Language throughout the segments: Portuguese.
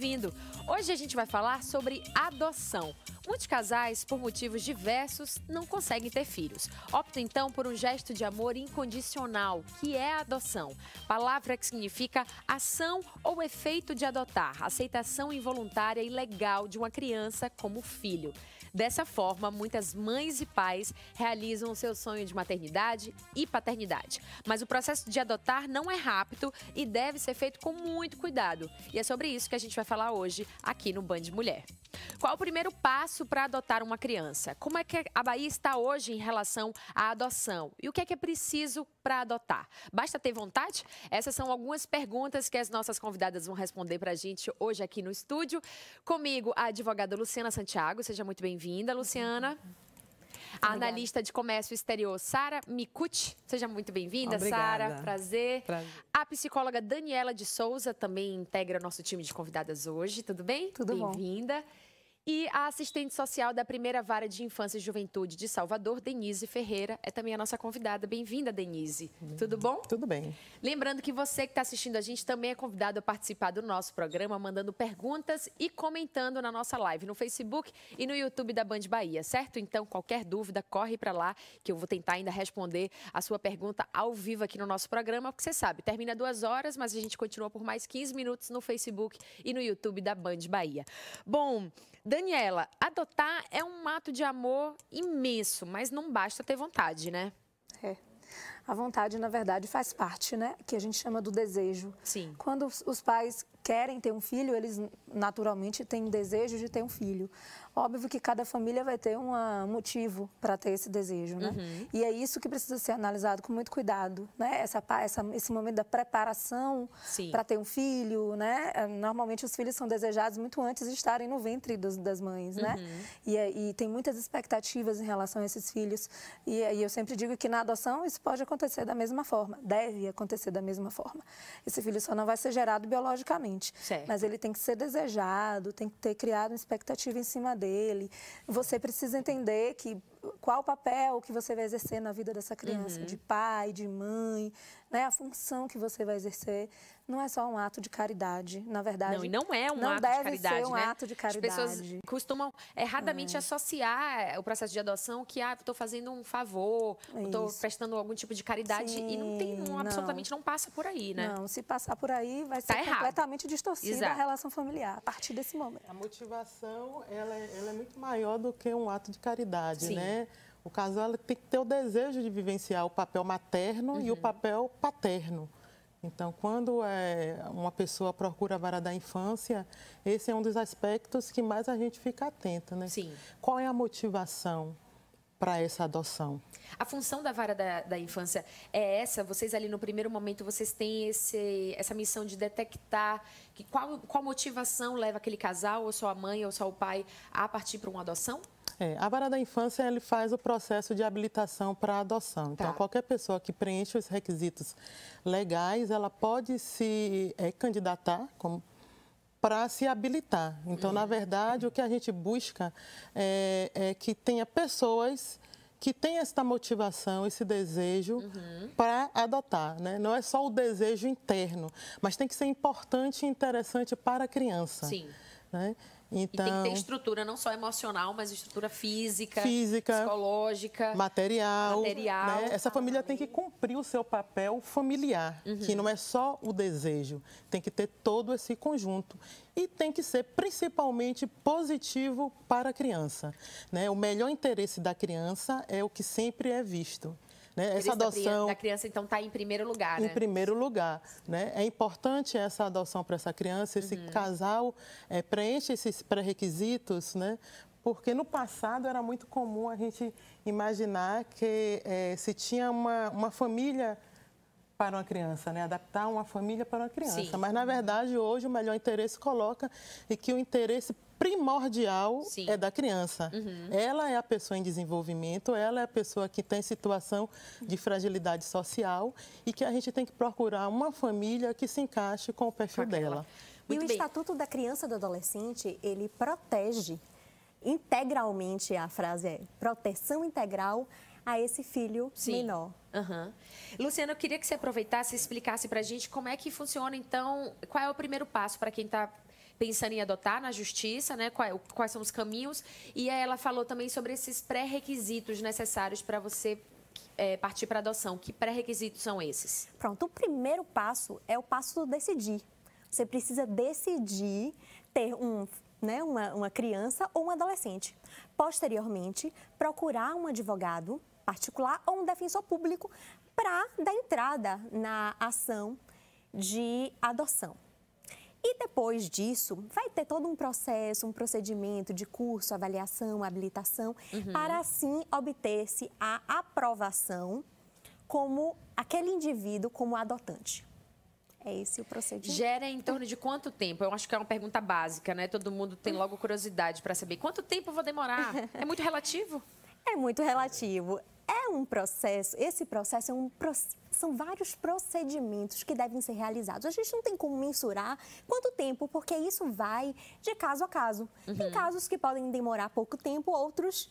bem-vindo. Hoje a gente vai falar sobre adoção. Muitos casais, por motivos diversos, não conseguem ter filhos. Optam então por um gesto de amor incondicional, que é a adoção. Palavra que significa ação ou efeito de adotar, aceitação involuntária e legal de uma criança como filho. Dessa forma, muitas mães e pais realizam o seu sonho de maternidade e paternidade. Mas o processo de adotar não é rápido e deve ser feito com muito cuidado. E é sobre isso que a gente vai falar hoje aqui no Band Mulher. Qual o primeiro passo para adotar uma criança? Como é que a Bahia está hoje em relação à adoção? E o que é preciso para adotar? Basta ter vontade? Essas são algumas perguntas que as nossas convidadas vão responder para a gente hoje aqui no estúdio. Comigo, a advogada Luciana Santiago. Seja muito bem-vinda, Luciana. A analista de comércio exterior, Sara Micucci. Seja muito bem-vinda, Sara. Prazer. A psicóloga Daniela de Souza também integra nosso time de convidadas hoje. Tudo bem? Tudo bom. Bem-vinda. E a assistente social da primeira vara de infância e juventude de Salvador, Denise Ferreira, é também a nossa convidada. Bem-vinda, Denise. Tudo bom? Tudo bem. Lembrando que você que está assistindo a gente também é convidado a participar do nosso programa, mandando perguntas e comentando na nossa live no Facebook e no YouTube da Band Bahia, certo? Então, qualquer dúvida, corre para lá, que eu vou tentar ainda responder a sua pergunta ao vivo aqui no nosso programa, porque você sabe, termina 2 horas, mas a gente continua por mais 15 minutos no Facebook e no YouTube da Band Bahia. Bom, Daniela, adotar é um ato de amor imenso, mas não basta ter vontade, né? É. A vontade, na verdade, faz parte, né? Que a gente chama do desejo. Sim. Quando os pais querem ter um filho, eles naturalmente têm desejo de ter um filho. Óbvio que cada família vai ter um motivo para ter esse desejo, né? E é isso que precisa ser analisado com muito cuidado, né? Esse momento da preparação para ter um filho, né? Normalmente os filhos são desejados muito antes de estarem no ventre das mães, né? E tem muitas expectativas em relação a esses filhos. E eu sempre digo que na adoção isso pode acontecer da mesma forma, deve acontecer da mesma forma. Esse filho só não vai ser gerado biologicamente. Certo. Mas ele tem que ser desejado, tem que ter criado uma expectativa em cima dele. Você precisa entender qual o papel que você vai exercer na vida dessa criança, de pai, de mãe, né? A função que você vai exercer. Não é só um ato de caridade, na verdade. Não, e não é um ato de caridade, Não deve ser um né? ato de caridade. As pessoas costumam erradamente associar o processo de adoção que, estou fazendo um favor, estou prestando algum tipo de caridade. Sim, e não tem, absolutamente não passa por aí, né? Não, se passar por aí vai ser completamente distorcida a relação familiar, a partir desse momento. A motivação, ela é muito maior do que um ato de caridade, né? O casal tem que ter o desejo de vivenciar o papel materno e o papel paterno. Então, quando uma pessoa procura a vara da infância, esse é um dos aspectos que mais a gente fica atenta, né? Sim. Qual é a motivação para essa adoção? A função da vara da infância é essa? Vocês ali no primeiro momento, vocês têm essa missão de detectar qual motivação leva aquele casal, ou só a mãe, ou só o pai, a partir para uma adoção? A vara da infância ele faz o processo de habilitação para a adoção. Então, qualquer pessoa que preenche os requisitos legais, ela pode se candidatar para se habilitar. Então, na verdade, o que a gente busca é que tenha pessoas que tenham essa motivação, esse desejo para adotar, né? Não é só o desejo interno, mas tem que ser importante e interessante para a criança. Sim. Né? E Então, tem que ter estrutura não só emocional, mas estrutura física, psicológica, material. Né? Essa família tem que cumprir o seu papel familiar, que não é só o desejo, tem que ter todo esse conjunto. E tem que ser principalmente positivo para a criança, né? O melhor interesse da criança é o que sempre é visto. Né? Essa adoção da criança, então, está em primeiro lugar, né? Em primeiro lugar. Né? É importante essa adoção para essa criança, esse casal preenche esses pré-requisitos, né? Porque no passado era muito comum a gente imaginar que se tinha uma família para uma criança, né? Adaptar uma família para uma criança. Sim. Mas, na verdade, hoje o melhor interesse coloca e que o interesse primordial é da criança. Ela é a pessoa em desenvolvimento, ela é a pessoa que tem situação de fragilidade social e que a gente tem que procurar uma família que se encaixe com o perfil dela. E o Estatuto da Criança e do Adolescente, ele protege integralmente, a frase é proteção integral a esse filho menor. Luciana, eu queria que você aproveitasse e explicasse para a gente como é que funciona, então, qual é o primeiro passo para quem está pensando em adotar na justiça, né? Quais são os caminhos. E aí ela falou também sobre esses pré-requisitos necessários para você partir para a adoção. Que pré-requisitos são esses? Pronto, o primeiro passo é o passo do decidir. Você precisa decidir ter uma criança ou um adolescente. Posteriormente, procurar um advogado particular ou um defensor público para dar entrada na ação de adoção. E depois disso, vai ter todo um processo, um procedimento de curso, avaliação, habilitação, para assim obter-se a aprovação como aquele indivíduo como adotante. É esse o procedimento. Gera em torno de quanto tempo? Eu acho que é uma pergunta básica, né? Todo mundo tem logo curiosidade para saber quanto tempo eu vou demorar. É muito relativo? É muito relativo. É um processo, esse processo são vários procedimentos que devem ser realizados. A gente não tem como mensurar quanto tempo, porque isso vai de caso a caso. Tem casos que podem demorar pouco tempo, outros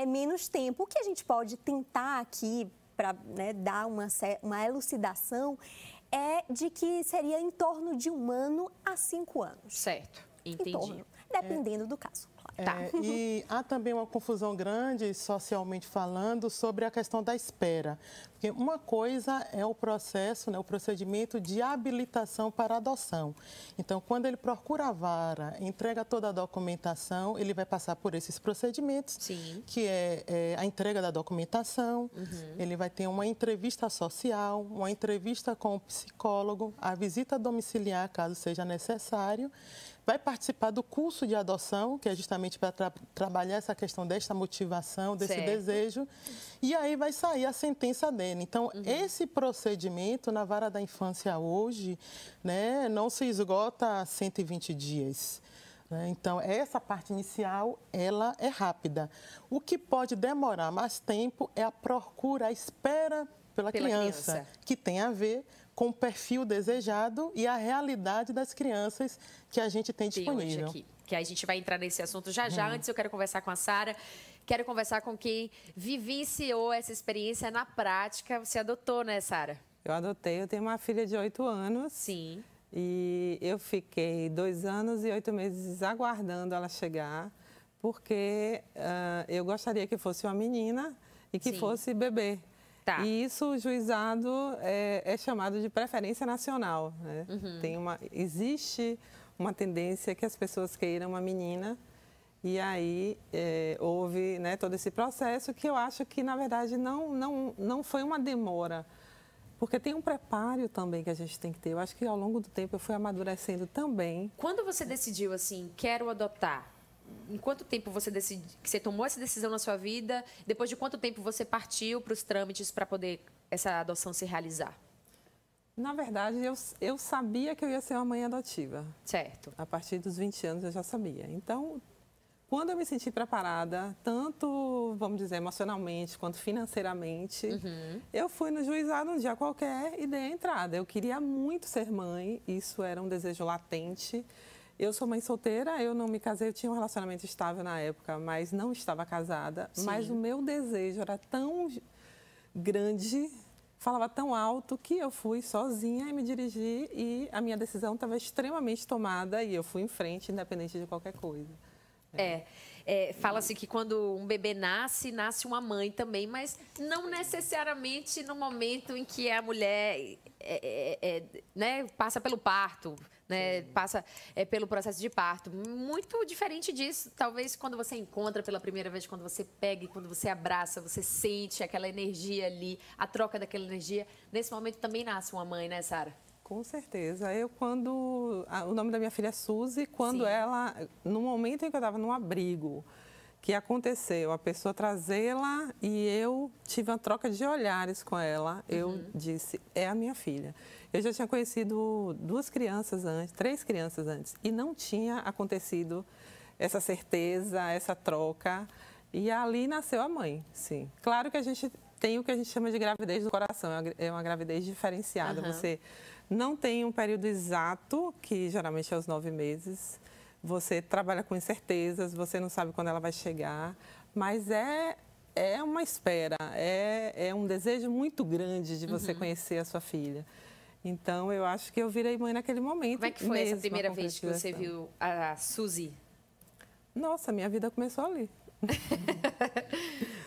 menos tempo. O que a gente pode tentar aqui para dar uma elucidação é de que seria em torno de 1 ano a 5 anos. Certo, entendi. Dependendo do caso. E há também uma confusão grande, socialmente falando, sobre a questão da espera. Porque uma coisa é o processo, o procedimento de habilitação para adoção. Então, quando ele procura a vara, entrega toda a documentação, ele vai passar por esses procedimentos, que é a entrega da documentação, ele vai ter uma entrevista social, uma entrevista com o psicólogo, a visita domiciliar, caso seja necessário, vai participar do curso de adoção, que é justamente para trabalhar essa questão desta motivação, desse desejo, e aí vai sair a sentença dele. Então, esse procedimento na vara da infância hoje, não se esgota a 120 dias. Então, essa parte inicial, ela é rápida. O que pode demorar mais tempo é a procura, a espera pela criança, que tem a ver com o perfil desejado e a realidade das crianças que a gente tem disponível. Hoje aqui, que a gente vai entrar nesse assunto já. Antes eu quero conversar com a Sara, quero conversar com quem vivenciou essa experiência na prática. Você adotou, né, Sara? Eu adotei, eu tenho uma filha de 8 anos. Sim. E eu fiquei 2 anos e 8 meses aguardando ela chegar, porque eu gostaria que fosse uma menina e que fosse bebê. E isso, o juizado, é chamado de preferência nacional. Né? Existe uma tendência que as pessoas queiram uma menina, e aí houve todo esse processo que eu acho que, na verdade, não foi uma demora, porque tem um preparo também que a gente tem que ter. Eu acho que, ao longo do tempo, eu fui amadurecendo também. Quando você decidiu, assim, quero adotar, em quanto tempo você tomou essa decisão na sua vida? Depois de quanto tempo você partiu para os trâmites para poder essa adoção se realizar? Na verdade, eu sabia que eu ia ser uma mãe adotiva. Certo. A partir dos 20 anos eu já sabia. Então, quando eu me senti preparada, tanto, vamos dizer, emocionalmente quanto financeiramente, eu fui no juizado um dia qualquer e dei a entrada. Eu queria muito ser mãe, isso era um desejo latente. Eu sou mãe solteira, eu não me casei, eu tinha um relacionamento estável na época, mas não estava casada. Mas o meu desejo era tão grande, falava tão alto, que eu fui sozinha e me dirigi, e a minha decisão estava extremamente tomada e eu fui em frente, independente de qualquer coisa. Fala-se que quando um bebê nasce uma mãe também, mas não necessariamente no momento em que a mulher passa pelo parto, passa pelo processo de parto. Muito diferente disso, talvez quando você encontra pela primeira vez, quando você pega e quando você abraça, você sente aquela energia ali, a troca daquela energia. Nesse momento também nasce uma mãe, né, Sara? Com certeza. O nome da minha filha é Suzy, quando ela, no momento em que eu estava num abrigo, que aconteceu, a pessoa trazê-la e eu tive uma troca de olhares com ela, eu disse, é a minha filha. Eu já tinha conhecido 3 crianças antes, e não tinha acontecido essa certeza, essa troca, e ali nasceu a mãe, sim. Claro que a gente tem o que a gente chama de gravidez do coração, é uma gravidez diferenciada, você não tem um período exato, que geralmente é os 9 meses. Você trabalha com incertezas, você não sabe quando ela vai chegar. Mas é uma espera, é um desejo muito grande de você conhecer a sua filha. Então, eu acho que eu virei mãe naquele momento. Como é que foi essa primeira vez que você viu a Suzy? Nossa, minha vida começou ali.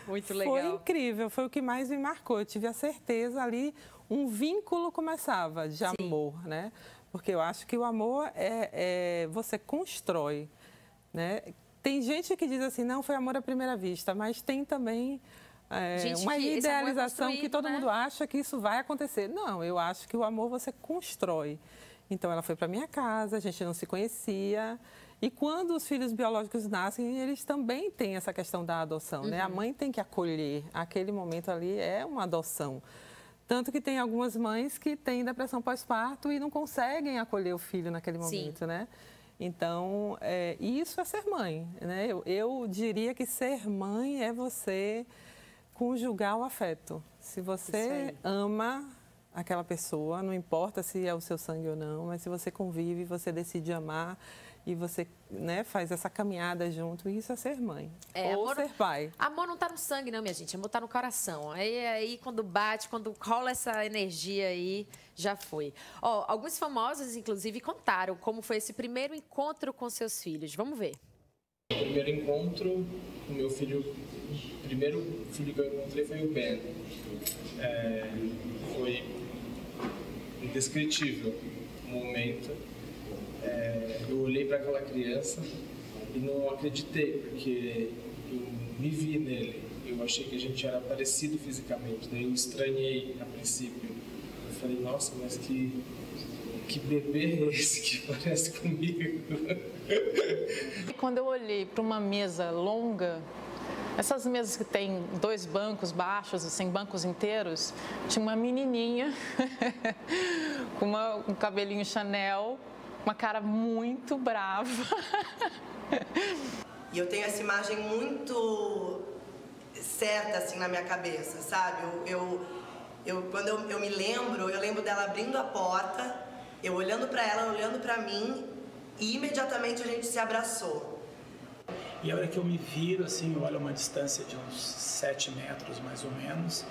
Muito legal. Foi incrível, foi o que mais me marcou. Eu tive a certeza ali, um vínculo começava de amor, né? Porque eu acho que o amor você constrói, né? Tem gente que diz assim, não, foi amor à primeira vista, mas tem também uma idealização que todo mundo acha que isso vai acontecer. Não, eu acho que o amor você constrói. Então, ela foi para minha casa, a gente não se conhecia. E quando os filhos biológicos nascem, eles também têm essa questão da adoção, né? A mãe tem que acolher. Aquele momento ali é uma adoção. Tanto que tem algumas mães que têm depressão pós-parto e não conseguem acolher o filho naquele momento, né? Então, isso é ser mãe, né? Eu diria que ser mãe é você conjugar o afeto. Se você ama aquela pessoa, não importa se é o seu sangue ou não, mas se você convive, você decide amar e você, né, faz essa caminhada junto, isso é ser mãe ou ser pai. Amor não está no sangue, não, minha gente. Amor está no coração. Aí, quando bate, quando rola essa energia aí, já foi. Ó, alguns famosos, inclusive, contaram como foi esse primeiro encontro com seus filhos. Vamos ver. O primeiro encontro, o meu filho, o primeiro filho que eu encontrei foi o Ben. Foi indescritível o momento. Eu olhei para aquela criança e não acreditei, porque eu me vi nele. Eu achei que a gente era parecido fisicamente, daí eu estranhei a princípio. Eu falei, nossa, mas que bebê é esse que parece comigo? Quando eu olhei para uma mesa longa, essas mesas que tem 2 bancos baixos, assim, bancos inteiros, tinha uma menininha com um cabelinho Chanel, uma cara muito brava. E eu tenho essa imagem muito certa, assim, na minha cabeça, sabe? Quando eu me lembro, eu lembro dela abrindo a porta, eu olhando para ela, olhando para mim, e imediatamente a gente se abraçou. E a hora que eu me viro, assim, eu olho a uma distância de uns 7 metros, mais ou menos,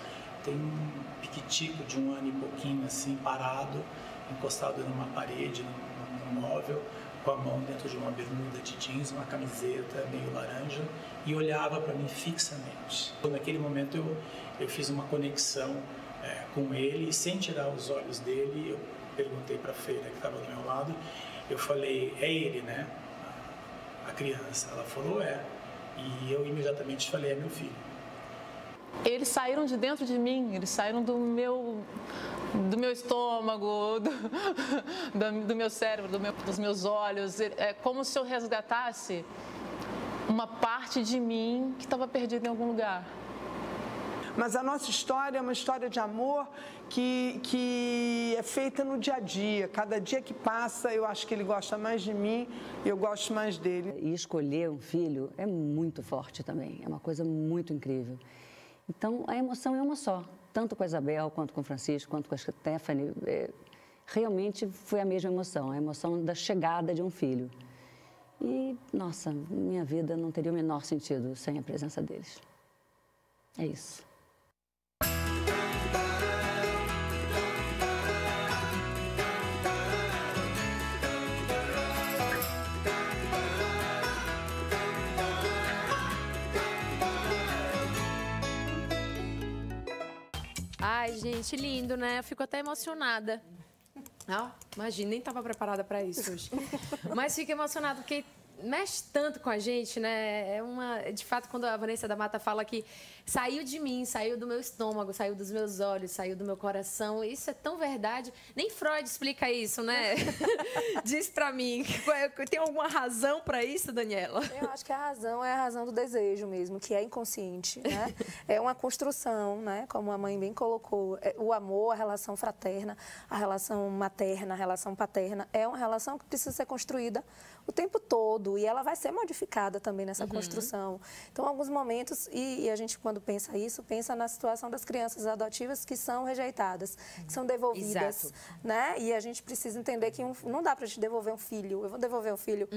tem um piquitico de 1 ano e pouquinho, assim, parado, encostado numa parede, num móvel, com a mão dentro de uma bermuda de jeans, uma camiseta meio laranja, e olhava para mim fixamente. Naquele momento eu fiz uma conexão com ele, e sem tirar os olhos dele, eu perguntei para a Feira, que estava do meu lado, eu falei, é ele, né? A criança. Ela falou, é. E eu imediatamente falei, é meu filho. Eles saíram de dentro de mim, eles saíram do meu estômago, do meu cérebro, dos meus olhos. É como se eu resgatasse uma parte de mim que estava perdida em algum lugar. Mas a nossa história é uma história de amor que é feita no dia a dia. Cada dia que passa, eu acho que ele gosta mais de mim e eu gosto mais dele. E escolher um filho é muito forte também, é uma coisa muito incrível. Então, a emoção é uma só, tanto com a Isabel, quanto com o Francisco, quanto com a Stephanie. Realmente foi a mesma emoção, a emoção da chegada de um filho. E, nossa, minha vida não teria o menor sentido sem a presença deles. É isso. Ai, gente, lindo, né? Eu fico até emocionada. Imagina, nem estava preparada para isso hoje. Mas fico emocionada porque mexe tanto com a gente, né? De fato, quando a Vanessa da Mata fala que saiu de mim, saiu do meu estômago, saiu dos meus olhos, saiu do meu coração, isso é tão verdade. Nem Freud explica isso, né? Diz pra mim. Tem alguma razão para isso, Daniela? Eu acho que a razão é a razão do desejo mesmo, que é inconsciente, né? É uma construção, né? Como a mãe bem colocou. O amor, a relação fraterna, a relação materna, a relação paterna, é uma relação que precisa ser construída o tempo todo. todo, e ela vai ser modificada também nessa construção. Então, em alguns momentos, e a gente quando pensa isso, pensa na situação das crianças adotivas que são rejeitadas, que são devolvidas, né? E a gente precisa entender que não dá para a gente devolver um filho. Eu vou devolver um filho.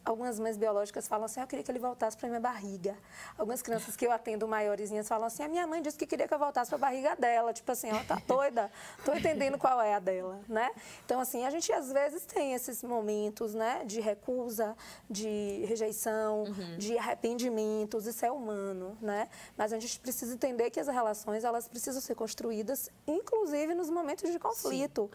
Algumas mães biológicas falam assim, eu queria que ele voltasse para minha barriga. Algumas crianças que eu atendo maiorzinhas falam assim, a minha mãe disse que queria que eu voltasse para a barriga dela. Tipo assim, ela tá doida, tô entendendo qual é a dela, né? Então, assim, a gente às vezes tem esses momentos, né, de recusa, de rejeição, de arrependimentos, isso é humano, né? Mas a gente precisa entender que as relações, elas precisam ser construídas, inclusive nos momentos de conflito,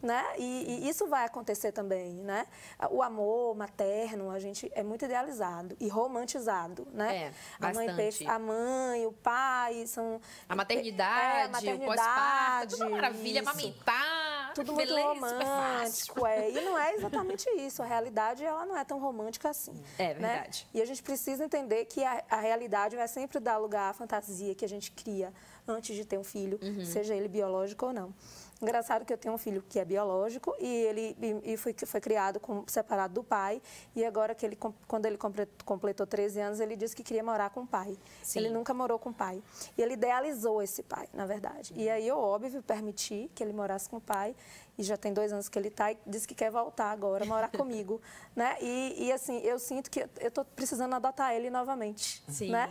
né? E isso vai acontecer também, né? O amor materno, a gente é muito idealizado e romantizado, né? Bastante. A mãe, o pai, são... A maternidade, o pós-parto, tudo uma maravilha, amamentar, tudo beleza, muito romântico, e não é exatamente isso. A realidade, ela não é tão romântica assim. É verdade. Né? E a gente precisa entender que a realidade vai sempre dar lugar à fantasia que a gente cria antes de ter um filho, seja ele biológico ou não. Engraçado que eu tenho um filho que é biológico e ele foi criado separado do pai, e agora que quando ele completou 13 anos, ele disse que queria morar com o pai. Ele nunca morou com o pai. E ele idealizou esse pai, na verdade. E aí eu, óbvio, permiti que ele morasse com o pai, e já tem 2 anos que ele está, e disse que quer voltar agora, morar comigo, né? E assim, eu sinto que eu estou precisando adotar ele novamente, né?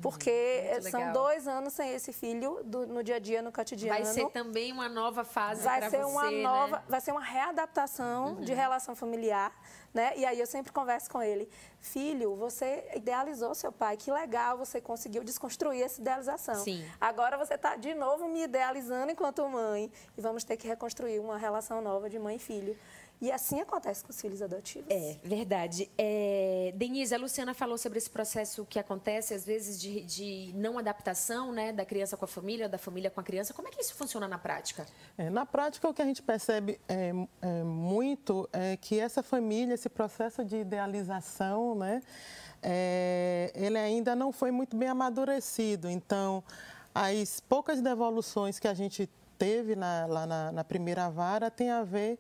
Porque são 2 anos sem esse filho no dia a dia, no cotidiano. Vai ser também uma nova fase para você, né? Vai ser uma readaptação de relação familiar, né? E aí eu sempre converso com ele, filho, você idealizou seu pai, que legal, você conseguiu desconstruir essa idealização. Agora você está de novo me idealizando enquanto mãe, e vamos ter que reconstruir uma relação nova de mãe e filho. E assim acontece com os filhos adotivos. É, verdade. Denise, a Luciana falou sobre esse processo que acontece, às vezes, de não adaptação, né, da criança com a família, da família com a criança. Como é que isso funciona na prática? Na prática, o que a gente percebe muito é que essa família, esse processo de idealização, né, ele ainda não foi muito bem amadurecido. Então, as poucas devoluções que a gente teve lá na primeira vara tem a ver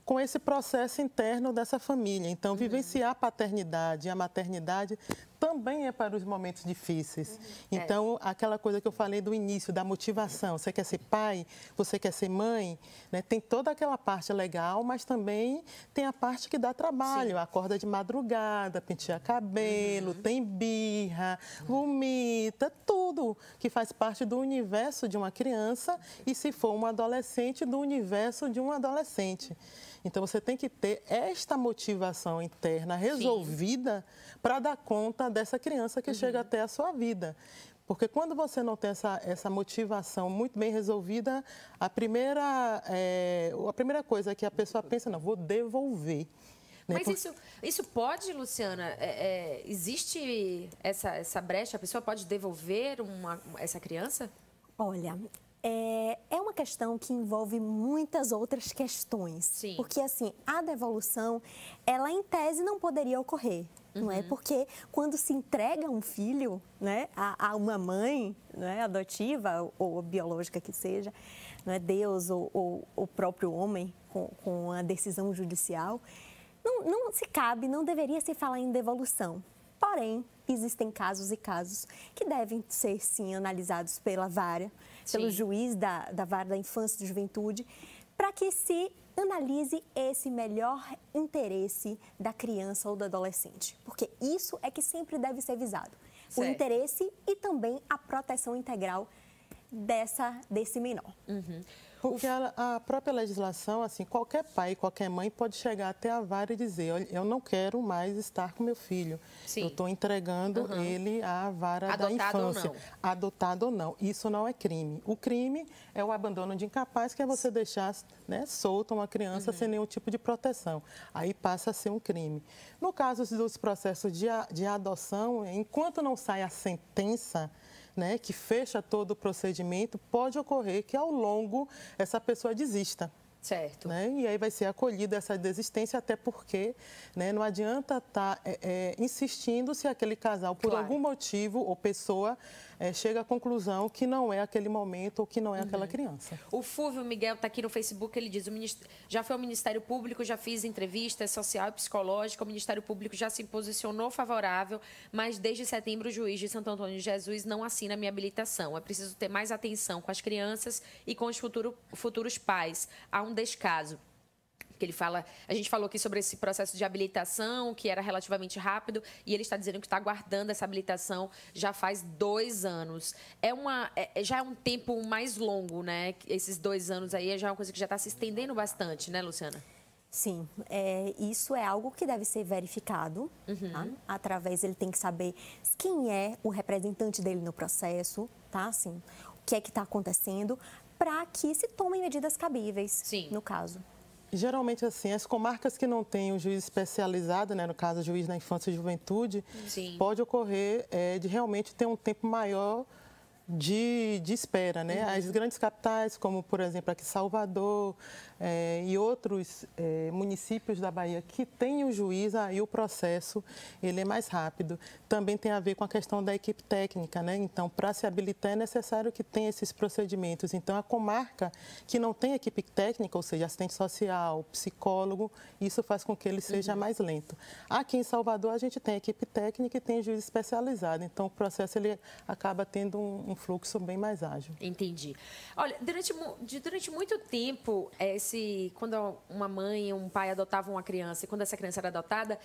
com esse processo interno dessa família. Então, vivenciar a paternidade e a maternidade também é para os momentos difíceis. Então, aquela coisa que eu falei do início, da motivação. Você quer ser pai, você quer ser mãe, né? Tem toda aquela parte legal, mas também tem a parte que dá trabalho. Acorda de madrugada, penteia cabelo, tem birra, vomita, tudo que faz parte do universo de uma criança e, se for um adolescente, do universo de um adolescente. Então, você tem que ter esta motivação interna resolvida para dar conta dessa criança que chega até a sua vida. Porque quando você não tem essa motivação muito bem resolvida, a primeira coisa que a pessoa pensa, não, vou devolver. Né? Mas isso pode, Luciana, existe essa brecha? A pessoa pode devolver essa criança? Olha, é uma questão que envolve muitas outras questões. Porque, assim, a devolução, ela, em tese, não poderia ocorrer. Não é? Porque quando se entrega um filho, né, a uma mãe, né, adotiva ou biológica que seja, não é, Deus ou o próprio homem com a decisão judicial, não se cabe, não deveria se falar em devolução. Porém, existem casos e casos que devem ser, sim, analisados pela vara, pelo juiz da vara da infância e juventude, para que se analise esse melhor interesse da criança ou do adolescente. Porque isso é que sempre deve ser visado. O interesse e também a proteção integral desse menor. Porque a própria legislação, assim, qualquer pai, qualquer mãe pode chegar até a vara e dizer, olha, eu não quero mais estar com meu filho. Eu estou entregando ele à vara da infância. Adotado ou não. Isso não é crime. O crime é o abandono de incapaz, que é você deixar, né, solta uma criança sem nenhum tipo de proteção. Aí passa a ser um crime. No caso dos processos de adoção, enquanto não sai a sentença, né, que fecha todo o procedimento, pode ocorrer que ao longo essa pessoa desista. Certo. Né? E aí vai ser acolhida essa desistência, até porque, né, não adianta estar insistindo se aquele casal, por algum motivo ou pessoa, chega à conclusão que não é aquele momento ou que não é aquela criança. O Fúvio Miguel está aqui no Facebook, ele diz, já foi ao Ministério Público, já fiz entrevista social e psicológica, o Ministério Público já se posicionou favorável, mas desde setembro o juiz de Santo Antônio de Jesus não assina a minha habilitação. É preciso ter mais atenção com as crianças e com os futuros pais. Há um descaso. Que ele fala, a gente falou aqui sobre esse processo de habilitação, que era relativamente rápido, e ele está dizendo que está aguardando essa habilitação já faz 2 anos. Já é um tempo mais longo, né? Esses 2 anos aí já é uma coisa que já está se estendendo bastante, né, Luciana? Sim, isso é algo que deve ser verificado. Tá? Através, ele tem que saber quem é o representante dele no processo, tá? Assim, o que é que está acontecendo, para que se tomem medidas cabíveis, no caso. Geralmente, assim, as comarcas que não têm o juiz especializado, né, no caso, o juiz da infância e juventude, pode ocorrer de realmente ter um tempo maior de espera, né? As grandes capitais, como, por exemplo, aqui Salvador e outros municípios da Bahia que têm o juiz, aí o processo ele é mais rápido. Também tem a ver com a questão da equipe técnica, né? Então, para se habilitar é necessário que tenha esses procedimentos. Então, a comarca que não tem equipe técnica, ou seja, assistente social, psicólogo, isso faz com que ele seja mais lento. Aqui em Salvador, a gente tem equipe técnica e tem juiz especializado. Então, o processo ele acaba tendo um fluxo bem mais ágil. Entendi. Olha, durante muito tempo, quando uma mãe ou um pai adotavam uma criança e quando essa criança era adotada,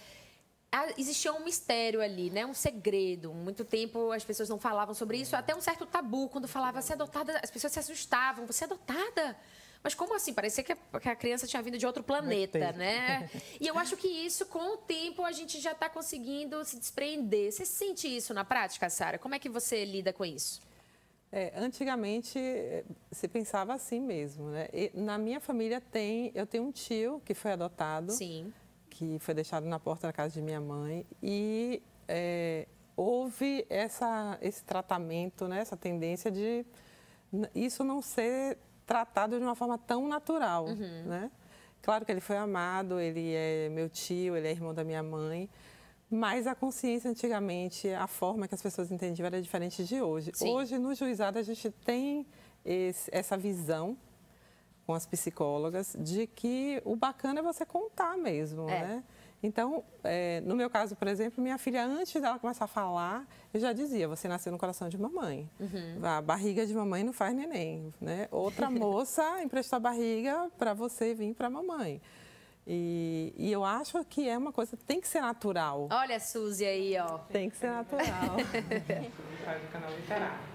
existia um mistério ali, né? Um segredo. Muito tempo as pessoas não falavam sobre isso, até um certo tabu. Quando falava ser adotada, as pessoas se assustavam. Você é adotada? Mas como assim? Parecia que a criança tinha vindo de outro planeta, né? E eu acho que isso, com o tempo, a gente já está conseguindo se desprender. Você sente isso na prática, Sara? Como é que você lida com isso? Antigamente, se pensava assim mesmo, né? Na minha família eu tenho um tio que foi adotado, que foi deixado na porta da casa de minha mãe, e houve esse tratamento, né? Essa tendência de isso não ser tratado de uma forma tão natural, né? Claro que ele foi amado, ele é meu tio, ele é irmão da minha mãe, mas a consciência antigamente, a forma que as pessoas entendiam era diferente de hoje. Hoje, no juizado, a gente tem essa visão com as psicólogas de que o bacana é você contar mesmo, né? Então, no meu caso, por exemplo, minha filha, antes dela começar a falar, eu já dizia, você nasceu no coração de mamãe. A barriga de mamãe não faz neném, né? Outra moça emprestou a barriga para você vir para a mamãe. E eu acho que é uma coisa que tem que ser natural. Olha a Suzy aí, ó. Tem que ser natural. Faz o canal literário.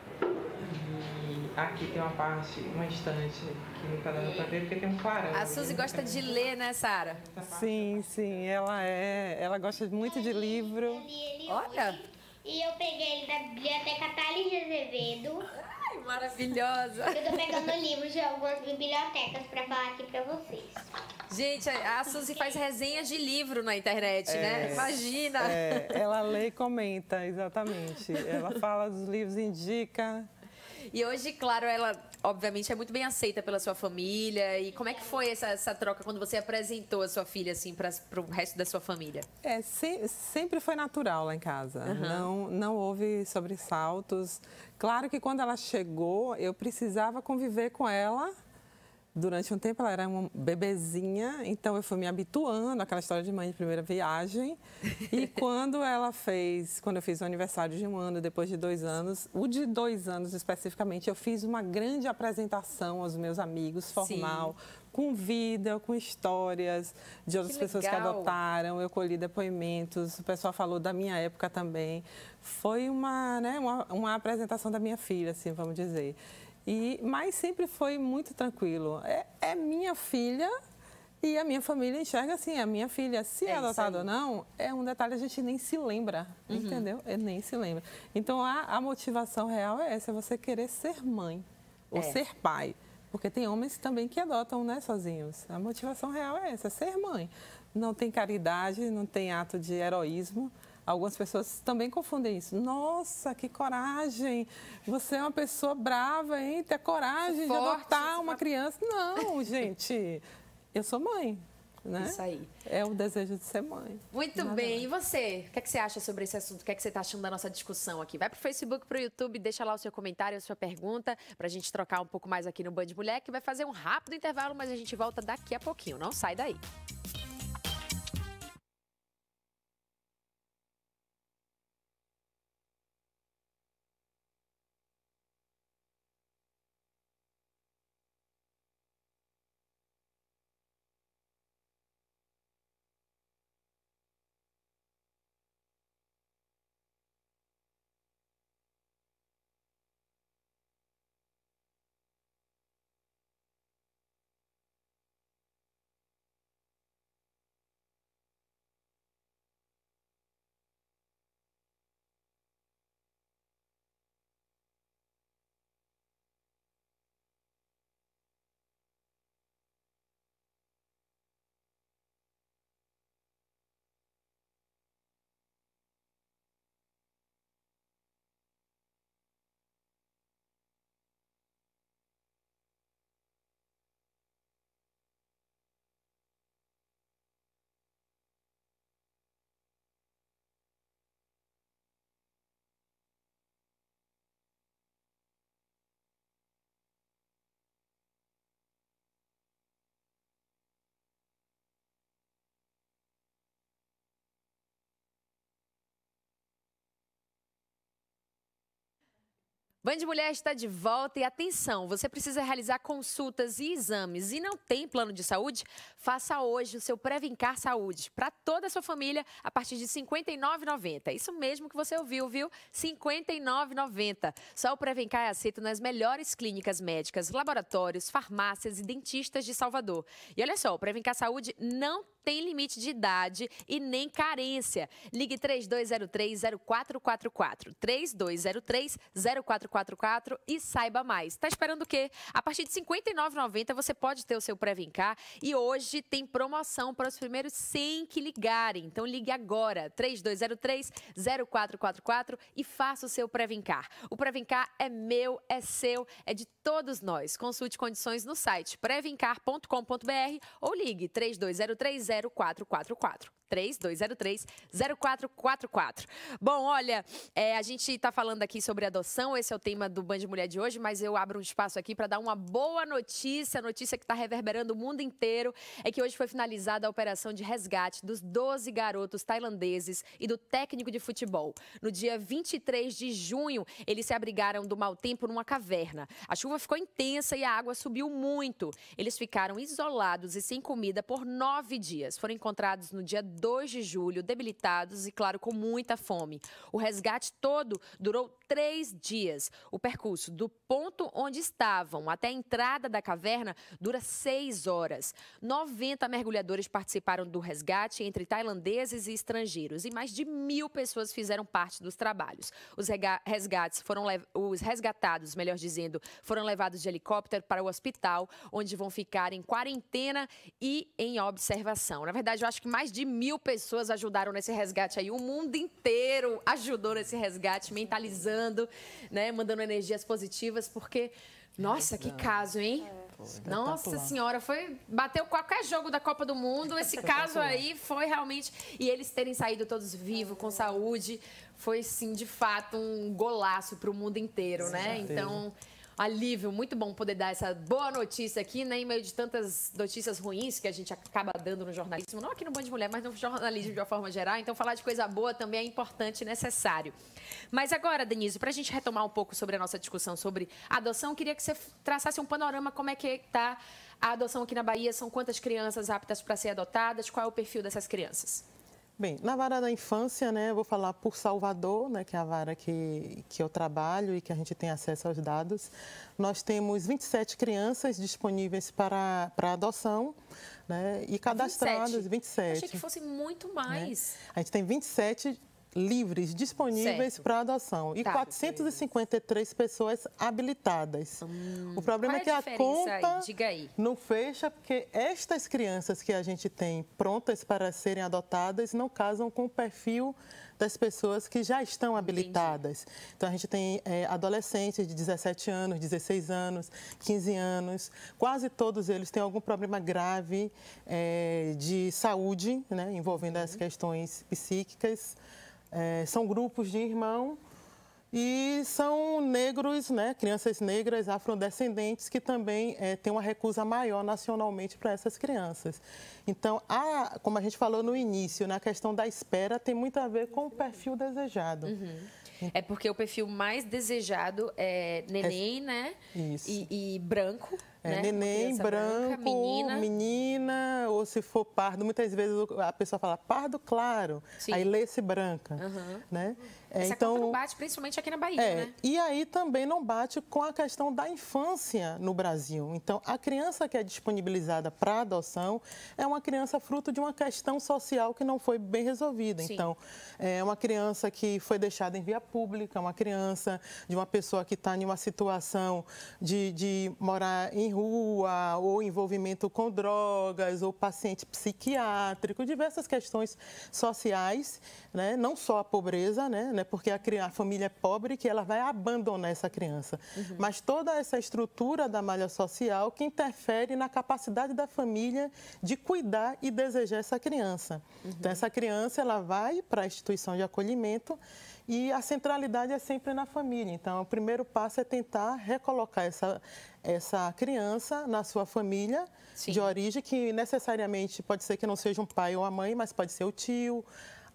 E aqui tem uma estante que não está dando para ver porque tem um clarão. A Suzy gosta de ler, né, Sara? Sim, ela gosta muito de livro. Eu li ele Olha! Hoje, e eu peguei ele da Biblioteca Thales de Azevedo. Ai, maravilhosa! Eu tô pegando livros de algumas bibliotecas para falar aqui para vocês. Gente, a Suzy faz resenhas de livro na internet, né? Imagina! Ela lê e comenta, exatamente. Ela fala dos livros, indica. E hoje, claro, ela obviamente é muito bem aceita pela sua família. E como é que foi essa troca quando você apresentou a sua filha assim para o resto da sua família? Sempre foi natural lá em casa. Não houve sobressaltos. Claro que quando ela chegou, eu precisava conviver com ela. Durante um tempo ela era uma bebezinha, então eu fui me habituando àquela história de mãe de primeira viagem. E quando eu fiz o aniversário de 1 ano, depois de 2 anos, o de 2 anos especificamente, eu fiz uma grande apresentação aos meus amigos, formal, com vida, com histórias de outras pessoas que adotaram, eu colhi depoimentos, o pessoal falou da minha época também. Foi uma apresentação da minha filha, assim, vamos dizer. Mas sempre foi muito tranquilo. É minha filha e a minha família enxerga assim, a minha filha, se é adotada ou não, é um detalhe, a gente nem se lembra, entendeu? Nem se lembra. Então, a motivação real é essa, é você querer ser mãe ou ser pai. Porque tem homens também que adotam, né, sozinhos. A motivação real é essa, ser mãe. Não tem caridade, não tem ato de heroísmo. Algumas pessoas também confundem isso. Nossa, que coragem! Você é uma pessoa brava, hein? Ter coragem de adotar uma criança. Não, gente. Eu sou mãe. né? Isso aí. É o desejo de ser mãe. Muito bem. E você? O que é que você acha sobre esse assunto? O que é que você está achando da nossa discussão aqui? Vai para o Facebook, para o YouTube, deixa lá o seu comentário, a sua pergunta, para a gente trocar um pouco mais aqui no Band Mulher, que vai fazer um rápido intervalo, mas a gente volta daqui a pouquinho. Não sai daí. Band Mulher está de volta e atenção, você precisa realizar consultas e exames e não tem plano de saúde? Faça hoje o seu Previncar Saúde para toda a sua família a partir de R$ 59,90. Isso mesmo que você ouviu, viu? R$ 59,90. Só o Previncar é aceito nas melhores clínicas médicas, laboratórios, farmácias e dentistas de Salvador. E olha só, o Previncar Saúde não tem limite de idade e nem carência. Ligue 3203-0444, 3203-0444 e saiba mais. Está esperando o quê? A partir de R$ 59,90 você pode ter o seu Previncar e hoje tem promoção para os primeiros 100 que ligarem. Então ligue agora, 3203-0444 e faça o seu Previncar. O Previncar é meu, é seu, é de todos nós. Consulte condições no site previncar.com.br ou ligue 3203-0444. 3203-0444. Bom, olha, a gente está falando aqui sobre adoção, esse é o tema do Band Mulher de hoje, mas eu abro um espaço aqui para dar uma boa notícia, notícia que está reverberando o mundo inteiro, é que hoje foi finalizada a operação de resgate dos 12 garotos tailandeses e do técnico de futebol. No dia 23 de junho, eles se abrigaram do mau tempo numa caverna. A chuva ficou intensa e a água subiu muito. Eles ficaram isolados e sem comida por 9 dias. Foram encontrados no dia 2 de julho, debilitados e, claro, com muita fome. O resgate todo durou 3 dias. O percurso do ponto onde estavam até a entrada da caverna dura 6 horas. 90 mergulhadores participaram do resgate entre tailandeses e estrangeiros e mais de 1.000 pessoas fizeram parte dos trabalhos. Os resgatados, melhor dizendo, foram levados de helicóptero para o hospital, onde vão ficar em quarentena e em observação. Na verdade, eu acho que mais de 1.000 pessoas ajudaram nesse resgate aí. O mundo inteiro ajudou nesse resgate, mentalizando, né, mandando energias positivas, porque, nossa, que caso, hein? Nossa Senhora, bateu qualquer jogo da Copa do Mundo. Esse caso aí foi realmente... E eles terem saído todos vivos, com saúde, foi, sim, de fato, um golaço para o mundo inteiro, né? Então... alívio, muito bom poder dar essa boa notícia aqui, né, em meio de tantas notícias ruins que a gente acaba dando no jornalismo, não aqui no Band Mulher, mas no jornalismo de uma forma geral. Então, falar de coisa boa também é importante e necessário. Mas agora, Denise, para a gente retomar um pouco sobre a nossa discussão sobre adoção, queria que você traçasse um panorama, como é que está a adoção aqui na Bahia, são quantas crianças aptas para ser adotadas, qual é o perfil dessas crianças? Bem, na vara da infância, né, eu vou falar por Salvador, né, que é a vara que eu trabalho e que a gente tem acesso aos dados. Nós temos 27 crianças disponíveis para adoção, né, e cadastradas 27. Eu achei que fosse muito mais. Né? A gente tem 27 livres, disponíveis para adoção e 453 pessoas habilitadas. O problema é que a conta não fecha, porque estas crianças que a gente tem prontas para serem adotadas não casam com o perfil das pessoas que já estão habilitadas. Então, a gente tem adolescentes de 17 anos, 16 anos, 15 anos. Quase todos eles têm algum problema grave de saúde, né, envolvendo as questões psíquicas. São grupos de irmão e são negros, né, crianças negras, afrodescendentes, que também têm uma recusa maior nacionalmente para essas crianças. Então, como a gente falou no início, na questão da espera, tem muito a ver com o perfil desejado. É porque o perfil mais desejado é neném, né? Isso. E branco. Né? Neném, branco, menina, ou se for pardo, muitas vezes a pessoa fala pardo claro, aí lê-se branca. Né? Essa conta não bate, principalmente aqui na Bahia, né? E aí também não bate com a questão da infância no Brasil. Então, a criança que é disponibilizada para adoção é uma criança fruto de uma questão social que não foi bem resolvida. Sim. Então, é uma criança que foi deixada em via pública, uma criança de uma pessoa que está em uma situação de morar em rua, ou envolvimento com drogas, ou paciente psiquiátrico, diversas questões sociais, né? Não só a pobreza, né? Porque a família é pobre que ela vai abandonar essa criança. Mas toda essa estrutura da malha social que interfere na capacidade da família de cuidar e desejar essa criança. Então, essa criança ela vai para a instituição de acolhimento e a centralidade é sempre na família. Então, o primeiro passo é tentar recolocar essa criança na sua família de origem, que necessariamente pode ser que não seja um pai ou a mãe, mas pode ser o tio,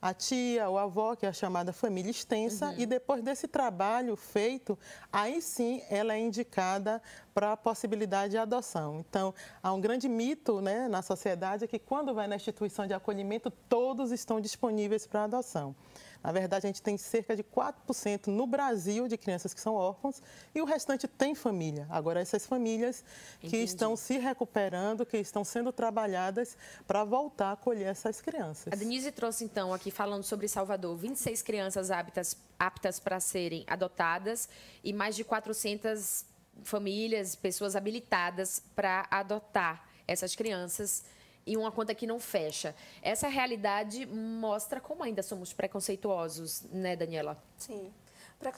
a tia ou a avó, que é a chamada família extensa, e depois desse trabalho feito, aí sim ela é indicada para a possibilidade de adoção. Então, há um grande mito, né, na sociedade, que quando vai na instituição de acolhimento, todos estão disponíveis para adoção. Na verdade, a gente tem cerca de 4% no Brasil de crianças que são órfãos e o restante tem família. Agora, essas famílias que estão se recuperando, que estão sendo trabalhadas para voltar a acolher essas crianças. A Denise trouxe, então, aqui falando sobre Salvador, 26 crianças aptas para serem adotadas e mais de 400 famílias, pessoas habilitadas para adotar essas crianças. E uma conta que não fecha. Essa realidade mostra como ainda somos preconceituosos, né, Daniela? Sim.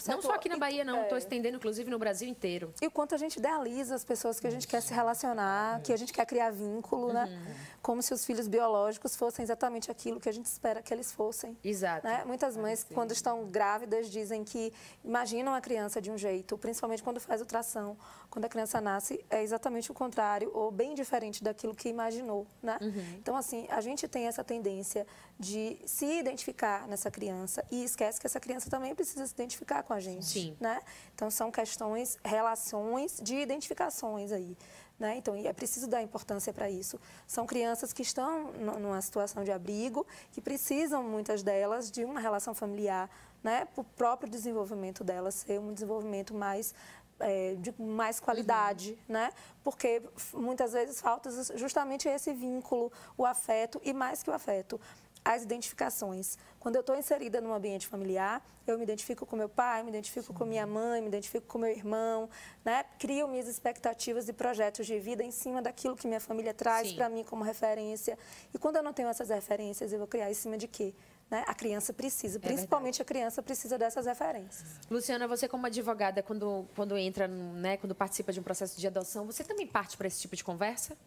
Não só aqui na Bahia, não. Estou estendendo, inclusive, no Brasil inteiro. E o quanto a gente idealiza as pessoas que a gente quer se relacionar, que a gente quer criar vínculo, né? Como se os filhos biológicos fossem exatamente aquilo que a gente espera que eles fossem. Exato. Né? Muitas mães, quando estão grávidas, dizem que imaginam a criança de um jeito, principalmente quando faz ultrassom. Quando a criança nasce, é exatamente o contrário, ou bem diferente daquilo que imaginou, né? Então, assim, a gente tem essa tendência de se identificar nessa criança e esquece que essa criança também precisa se identificar com a gente. Sim. Né? Então, são questões, relações de identificações aí. Né? Então, e é preciso dar importância para isso. São crianças que estão numa situação de abrigo, que precisam, muitas delas, de uma relação familiar, né? Para o próprio desenvolvimento delas ser um desenvolvimento de mais qualidade, né? Porque muitas vezes falta justamente esse vínculo, o afeto e mais que o afeto, as identificações. Quando eu estou inserida num ambiente familiar, eu me identifico com meu pai, me identifico com minha mãe, me identifico com meu irmão, né? Crio minhas expectativas e projetos de vida em cima daquilo que minha família traz para mim como referência. E quando eu não tenho essas referências, eu vou criar em cima de quê? Né? A criança precisa, principalmente a criança precisa dessas referências. Luciana, você como advogada, quando entra, né, quando participa de um processo de adoção, você também parte para esse tipo de conversa?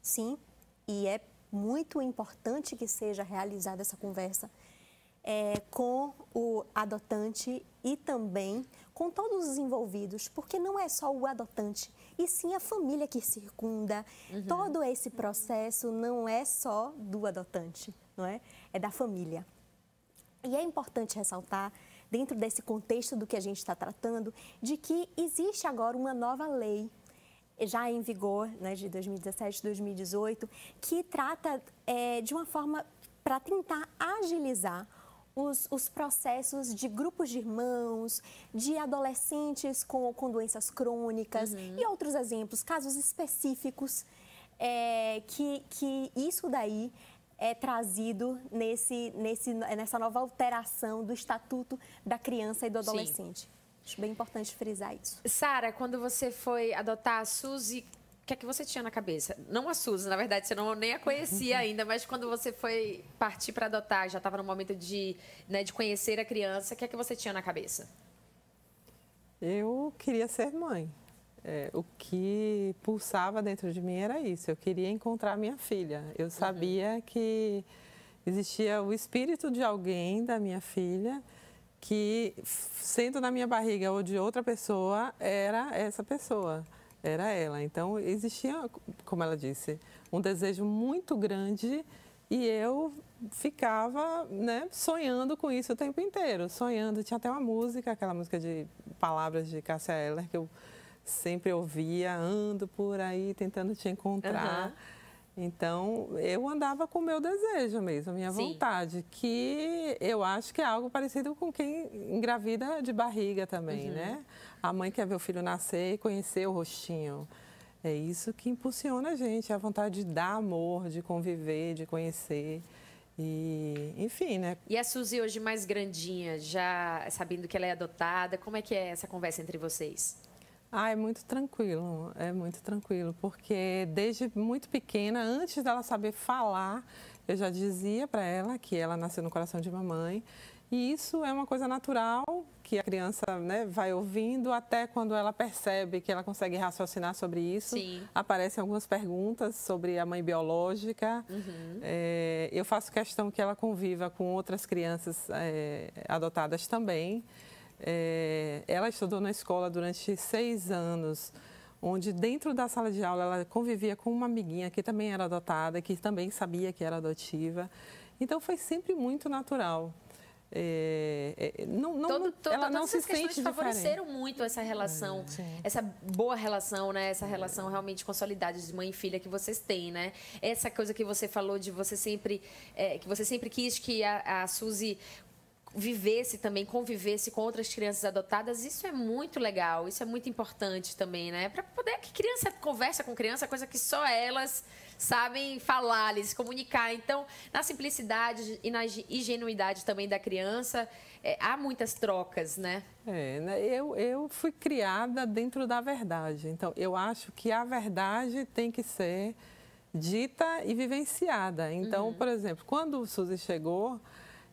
Sim, e é muito importante que seja realizada essa conversa com o adotante e também com todos os envolvidos, porque não é só o adotante, e sim a família que circunda. Todo esse processo não é só do adotante, não é? É da família. E é importante ressaltar, dentro desse contexto do que a gente está tratando, de que existe agora uma nova lei, já em vigor, né, de 2017, 2018, que trata de uma forma para tentar agilizar os processos de grupos de irmãos, de adolescentes com doenças crônicas e outros exemplos, casos específicos, que isso daí é trazido nessa nova alteração do Estatuto da Criança e do Adolescente. Sim. Acho bem importante frisar isso. Sara, quando você foi adotar a Suzy, o que é que você tinha na cabeça? Não a Suzy, na verdade, você nem a conhecia ainda, mas quando você foi partir para adotar, já estava no momento de conhecer a criança, o que é que você tinha na cabeça? Eu queria ser mãe. O que pulsava dentro de mim era isso. Eu queria encontrar minha filha. Eu sabia que existia o espírito de alguém, da minha filha, que, sendo na minha barriga ou de outra pessoa, era essa pessoa. Era ela. Então, existia, como ela disse, um desejo muito grande e eu ficava, né, sonhando com isso o tempo inteiro. Sonhando. Tinha até uma música, aquela música de palavras de Cássia Eller, que eu sempre ouvia, ando por aí tentando te encontrar. Então, eu andava com o meu desejo mesmo, a minha vontade, que eu acho que é algo parecido com quem engravida de barriga também, né? A mãe quer ver o filho nascer e conhecer o rostinho. É isso que impulsiona a gente, a vontade de dar amor, de conviver, de conhecer. E, enfim, né? E a Suzy hoje mais grandinha, já sabendo que ela é adotada, como é que é essa conversa entre vocês? É muito tranquilo, porque desde muito pequena, antes dela saber falar, eu já dizia para ela que ela nasceu no coração de mamãe. E isso é uma coisa natural, que a criança, né, vai ouvindo até quando ela percebe que ela consegue raciocinar sobre isso. Sim. Aparecem algumas perguntas sobre a mãe biológica. Eu faço questão que ela conviva com outras crianças adotadas também. Ela estudou na escola durante 6 anos, onde dentro da sala de aula ela convivia com uma amiguinha que também era adotada, que também sabia que era adotiva. Então foi sempre muito natural. Ela não se sente diferente. Favoreceram muito essa relação, essa boa relação, né? Essa relação realmente consolidada de mãe e filha que vocês têm, né? Essa coisa que você falou de você sempre, que você sempre quis que a Suzy vivesse também, convivesse com outras crianças adotadas, isso é muito legal, isso é muito importante também, né? Para poder que criança conversa com criança, coisa que só elas sabem falar, se comunicar. Então, na simplicidade e na ingenuidade também da criança, há muitas trocas, né? Eu fui criada dentro da verdade. Então, eu acho que a verdade tem que ser dita e vivenciada. Então, por exemplo, quando o Suzy chegou,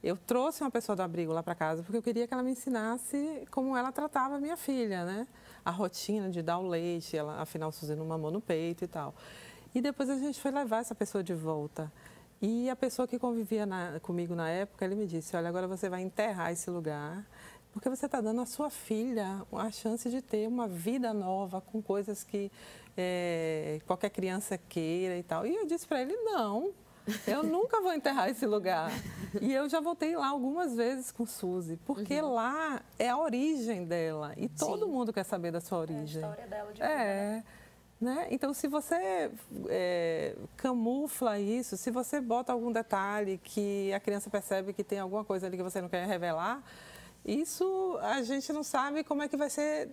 eu trouxe uma pessoa do abrigo lá para casa porque eu queria que ela me ensinasse como ela tratava a minha filha, né? A rotina de dar o leite, ela, afinal, Suzy não mamou no peito e tal. E depois a gente foi levar essa pessoa de volta. E a pessoa que convivia comigo na época, ele me disse, olha, agora você vai enterrar esse lugar, porque você está dando à sua filha a chance de ter uma vida nova, com coisas que qualquer criança queira e tal. E eu disse para ele, não, eu nunca vou enterrar esse lugar. E eu já voltei lá algumas vezes com Suzy, porque lá é a origem dela. E todo mundo quer saber da sua origem. É a história dela de vida, né? Então, se você camufla isso, se você bota algum detalhe que a criança percebe que tem alguma coisa ali que você não quer revelar, isso a gente não sabe como é que vai ser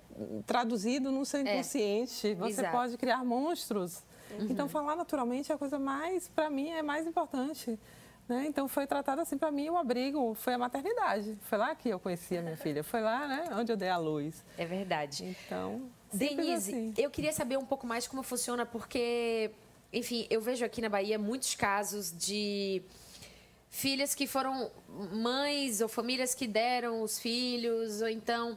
traduzido no seu inconsciente. Você pode criar monstros. Então, falar naturalmente é a coisa mais, para mim, é mais importante. Né? Então, foi tratado assim, para mim, o abrigo foi a maternidade. Foi lá que eu conheci a minha filha. Foi lá, né, onde eu dei a luz. É verdade. Então, Denise, assim. Eu queria saber um pouco mais como funciona, porque, enfim, eu vejo aqui na Bahia muitos casos de filhas que foram mães ou famílias que deram os filhos, ou então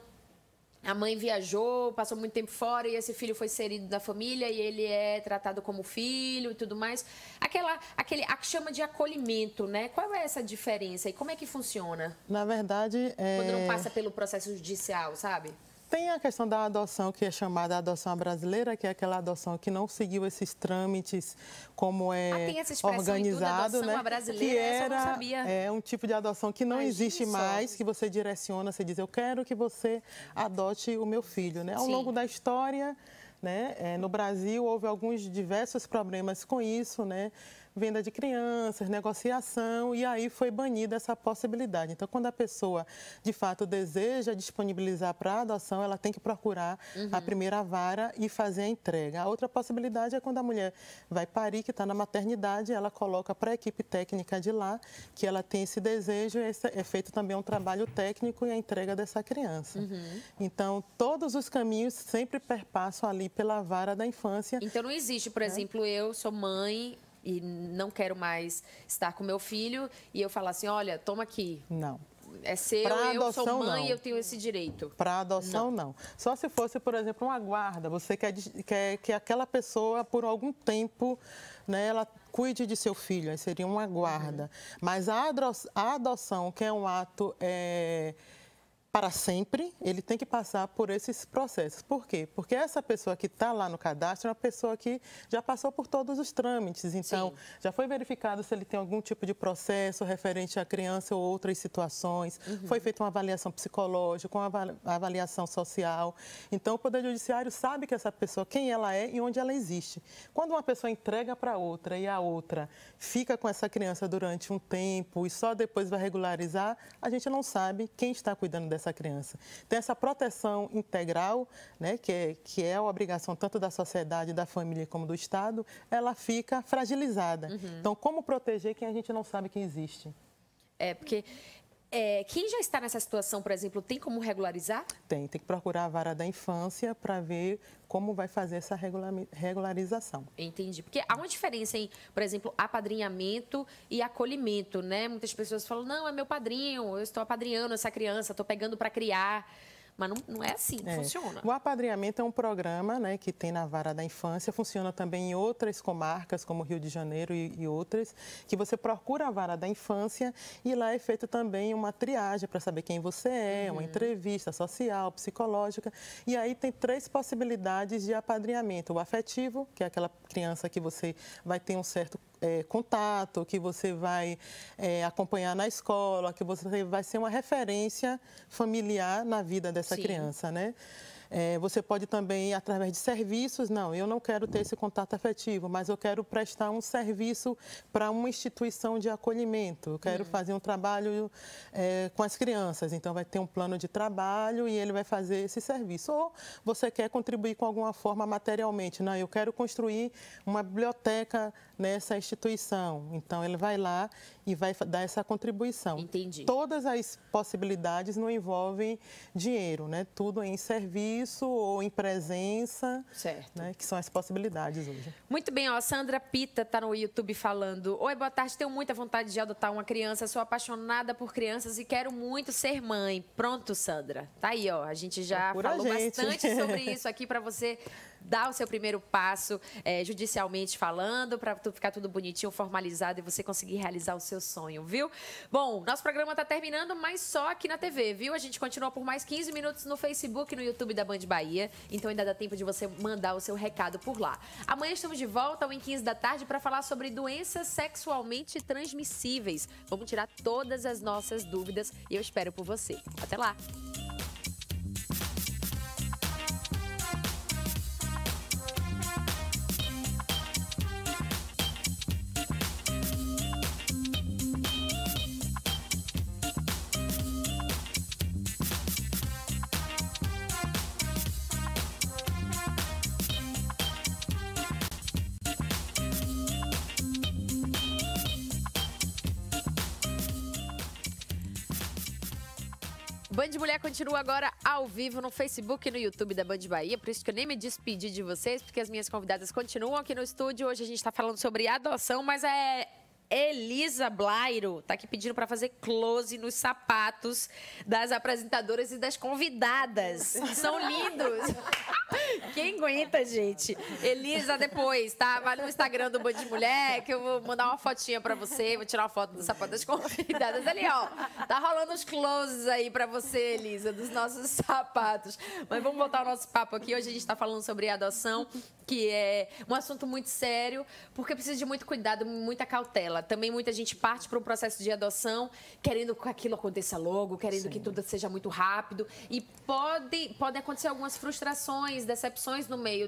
a mãe viajou, passou muito tempo fora e esse filho foi inserido na família e ele é tratado como filho e tudo mais. A que chama de acolhimento, né? Qual é essa diferença e como é que funciona? Na verdade, quando não passa pelo processo judicial, sabe? Tem a questão da adoção, que é chamada adoção brasileira, que é aquela adoção que não seguiu esses trâmites como tem essa expressão organizado, adoção né? brasileira, que era, eu não sabia. É um tipo de adoção que não existe mais, que você direciona, você diz, eu quero que você adote o meu filho, né? Ao longo da história, né? No Brasil houve alguns diversos problemas com isso, né? venda de crianças, negociação, e aí foi banida essa possibilidade. Então, quando a pessoa, de fato, deseja disponibilizar para a adoção, ela tem que procurar a primeira vara e fazer a entrega. A outra possibilidade é quando a mulher vai parir, que está na maternidade, ela coloca para a equipe técnica de lá que ela tem esse desejo, e é feito também um trabalho técnico e a entrega dessa criança. Então, todos os caminhos sempre perpassam ali pela vara da infância. Então, não existe, por exemplo, eu sou mãe e não quero mais estar com meu filho e eu falar assim, olha, toma aqui. Não. É seu, pra eu adoção, sou mãe não. e eu tenho esse direito. Para adoção, não. Só se fosse, por exemplo, uma guarda. Você quer que aquela pessoa, por algum tempo, né, ela cuide de seu filho. Aí seria uma guarda. Mas a adoção, que é um ato para sempre, ele tem que passar por esses processos. Por quê? Porque essa pessoa que está lá no cadastro é uma pessoa que já passou por todos os trâmites. Então, já foi verificado se ele tem algum tipo de processo referente à criança ou outras situações. Foi feita uma avaliação psicológica, uma avaliação social. Então, o Poder Judiciário sabe que essa pessoa, quem ela é e onde ela existe. Quando uma pessoa entrega para outra e a outra fica com essa criança durante um tempo e só depois vai regularizar, a gente não sabe quem está cuidando dessa criança. Tem essa proteção integral, né, que é a obrigação tanto da sociedade, da família como do Estado, ela fica fragilizada. Então, como proteger quem a gente não sabe que existe? Porque quem já está nessa situação, por exemplo, tem como regularizar? Tem que procurar a vara da infância para ver como vai fazer essa regularização. Entendi. Porque há uma diferença em, por exemplo, apadrinhamento e acolhimento, né? Muitas pessoas falam, não, é meu padrinho, eu estou apadrinhando essa criança, estou pegando para criar. Mas não é assim que funciona. O apadrinhamento é um programa, né, que tem na vara da infância, funciona também em outras comarcas, como Rio de Janeiro e outras, que você procura a vara da infância e lá é feito também uma triagem para saber quem você é, uma entrevista social, psicológica. E aí tem 3 possibilidades de apadrinhamento. O afetivo, que é aquela criança que você vai ter um certo contato, que você vai acompanhar na escola, que você vai ser uma referência familiar na vida dessa criança, né? Você pode também, através de serviços, não, eu não quero ter esse contato afetivo, mas eu quero prestar um serviço para uma instituição de acolhimento, eu quero fazer um trabalho com as crianças, então vai ter um plano de trabalho e ele vai fazer esse serviço. Ou você quer contribuir com alguma forma materialmente, não, eu quero construir uma biblioteca nessa instituição, então ele vai lá e vai dar essa contribuição. Entendi. Todas as possibilidades não envolvem dinheiro, né? Tudo em serviço ou em presença, certo, né? Que são as possibilidades hoje. Muito bem, ó, Sandra Pita está no YouTube falando: oi, boa tarde, tenho muita vontade de adotar uma criança, sou apaixonada por crianças e quero muito ser mãe. Pronto, Sandra, tá aí, ó, a gente já falou bastante sobre isso aqui para você dar o seu primeiro passo judicialmente falando, para ficar tudo bonitinho, formalizado e você conseguir realizar o seu sonho, viu? Bom, nosso programa está terminando, mas só aqui na TV, viu? A gente continua por mais 15 minutos no Facebook e no YouTube da Band Bahia, então ainda dá tempo de você mandar o seu recado por lá. Amanhã estamos de volta, ao 15 da tarde, para falar sobre doenças sexualmente transmissíveis. Vamos tirar todas as nossas dúvidas e eu espero por você. Até lá! Band Mulher continua agora ao vivo no Facebook e no YouTube da Band Bahia, por isso que eu nem me despedi de vocês, porque as minhas convidadas continuam aqui no estúdio. Hoje a gente está falando sobre adoção, mas Elisa Blairo tá aqui pedindo para fazer close nos sapatos das apresentadoras e das convidadas. São lindos. Quem aguenta, gente? Elisa, depois, tá? Vai no Instagram do Band Mulher, que eu vou mandar uma fotinha para você. Vou tirar uma foto do sapato das convidadas. Ali, ó. Tá rolando os closes aí para você, Elisa, dos nossos sapatos. Mas vamos voltar ao nosso papo aqui. Hoje a gente tá falando sobre adoção, que é um assunto muito sério, porque precisa de muito cuidado, muita cautela. Também muita gente parte para um processo de adoção querendo que aquilo aconteça logo, querendo que tudo seja muito rápido. E pode acontecer algumas frustrações, decepções no meio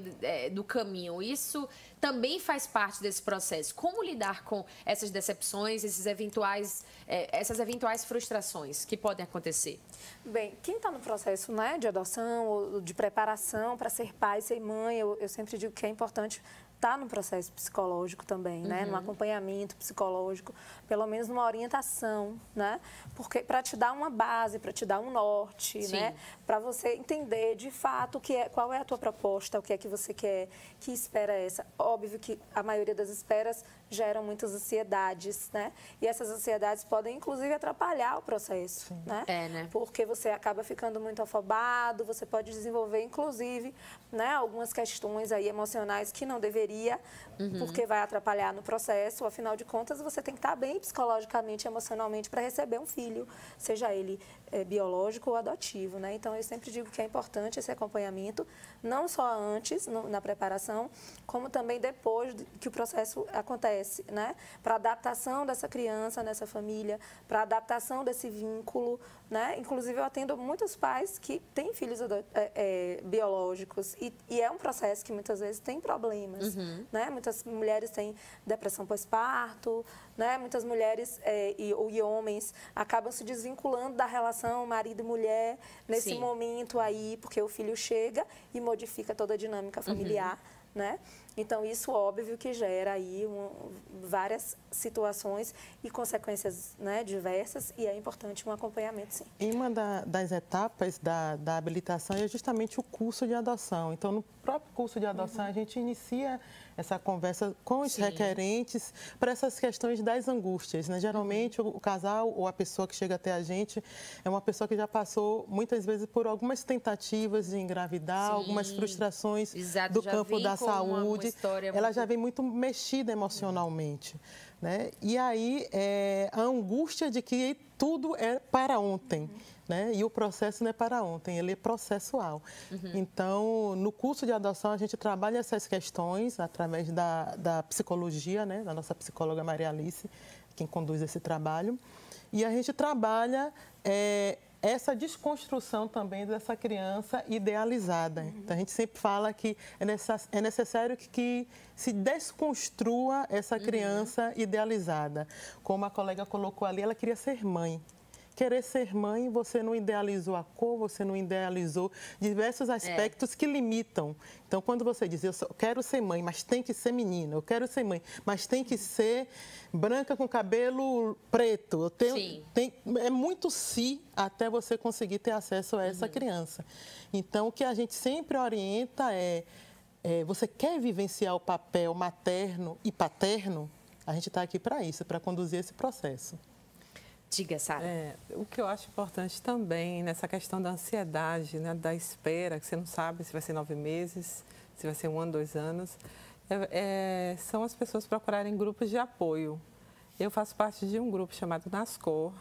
do caminho. Isso também faz parte desse processo. Como lidar com essas decepções, essas eventuais frustrações que podem acontecer? Bem, quem está no processo, né, de adoção ou de preparação para ser pai, ser mãe, eu sempre digo que é importante estar no processo psicológico também, né? No acompanhamento psicológico, pelo menos numa orientação, né? Porque para te dar uma base, para te dar um norte, né? Para você entender de fato qual é a tua proposta, o que é que você quer, que espera é essa. Óbvio que a maioria das esperas geram muitas ansiedades, né? E essas ansiedades podem, inclusive, atrapalhar o processo, né? Né? Porque você acaba ficando muito afobado, você pode desenvolver, inclusive, né, algumas questões aí emocionais que não deveria, porque vai atrapalhar no processo. Afinal de contas, você tem que estar bem psicologicamente, emocionalmente para receber um filho, seja ele biológico ou adotivo, né? Então, eu sempre digo que é importante esse acompanhamento, não só antes, na preparação, como também depois que o processo acontece, né? Para a adaptação dessa criança nessa família, para a adaptação desse vínculo, né? Inclusive, eu atendo muitos pais que têm filhos biológicos e é um processo que muitas vezes tem problemas, né? Muitas mulheres têm depressão pós-parto, né? Muitas mulheres e homens acabam se desvinculando da relação marido e mulher nesse momento aí, porque o filho chega e modifica toda a dinâmica familiar, né? Então, isso, óbvio, que gera aí várias situações e consequências, né, diversas, e é importante um acompanhamento, sim. E uma das etapas da habilitação é justamente o curso de adoção. Então, no próprio curso de adoção, a gente inicia essa conversa com os requerentes para essas questões das angústias, né? Geralmente, o casal ou a pessoa que chega até a gente é uma pessoa que já passou, muitas vezes, por algumas tentativas de engravidar, algumas frustrações do campo da saúde. Ela já vem muito mexida emocionalmente, né? E aí, a angústia de que tudo é para ontem, né? E o processo não é para ontem, ele é processual. Então, no curso de adoção, a gente trabalha essas questões através da psicologia, né? Da nossa psicóloga Maria Alice, quem conduz esse trabalho. E a gente trabalha essa desconstrução também dessa criança idealizada. Então, a gente sempre fala que é necessário que se desconstrua essa criança idealizada. Como a colega colocou ali, ela queria ser mãe. Querer ser mãe, você não idealizou a cor, você não idealizou diversos aspectos que limitam. Então, quando você diz, eu quero ser mãe, mas tem que ser menina, eu quero ser mãe, mas tem que ser branca com cabelo preto. É muito até você conseguir ter acesso a essa criança. Então, o que a gente sempre orienta você quer vivenciar o papel materno e paterno? A gente está aqui para isso, para conduzir esse processo. Diga, Sara. O que eu acho importante também nessa questão da ansiedade, né, da espera, que você não sabe se vai ser 9 meses, se vai ser 1 ano, 2 anos, são as pessoas procurarem grupos de apoio. Eu faço parte de um grupo chamado NASCOR,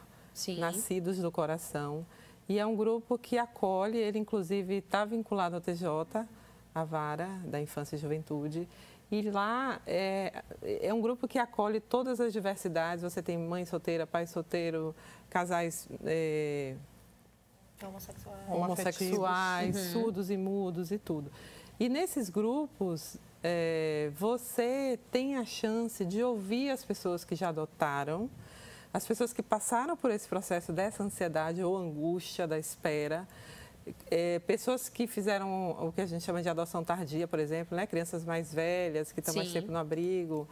Nascidos do Coração, e é um grupo que acolhe, ele inclusive está vinculado ao TJ, a Vara da Infância e Juventude. E lá é um grupo que acolhe todas as diversidades. Você tem mãe solteira, pai solteiro, casais homossexuais, surdos e mudos e tudo. E nesses grupos, você tem a chance de ouvir as pessoas que já adotaram, as pessoas que passaram por esse processo dessa ansiedade ou angústia da espera, pessoas que fizeram o que a gente chama de adoção tardia, por exemplo, né? Crianças mais velhas, que estão mais tempo no abrigo.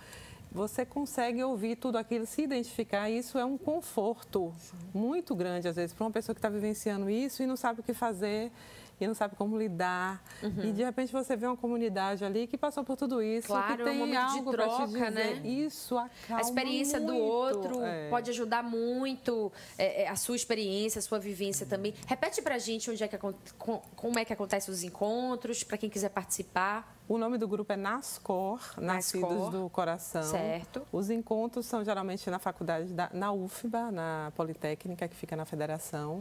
Você consegue ouvir tudo aquilo, se identificar, e isso é um conforto muito grande, às vezes, para uma pessoa que está vivenciando isso e não sabe o que fazer, e não sabe como lidar. E, de repente, você vê uma comunidade ali que passou por tudo isso, que tem algo para te dizer. Né? Isso acalma a experiência muito. do outro pode ajudar muito, a sua experiência, a sua vivência também. Repete pra gente como é que acontecem os encontros, para quem quiser participar. O nome do grupo é NASCOR, Nascidos do Coração. Certo. Os encontros são geralmente na faculdade, na UFBA, na Politécnica, que fica na Federação.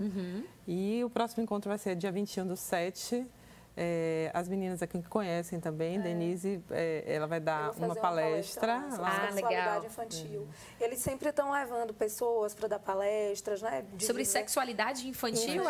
E o próximo encontro vai ser dia 21/7, As meninas aqui que conhecem também, Denise, ela vai dar uma palestra lá. Sexualidade infantil. Eles sempre estão levando pessoas para dar palestras, né? Sobre sexualidade infantil,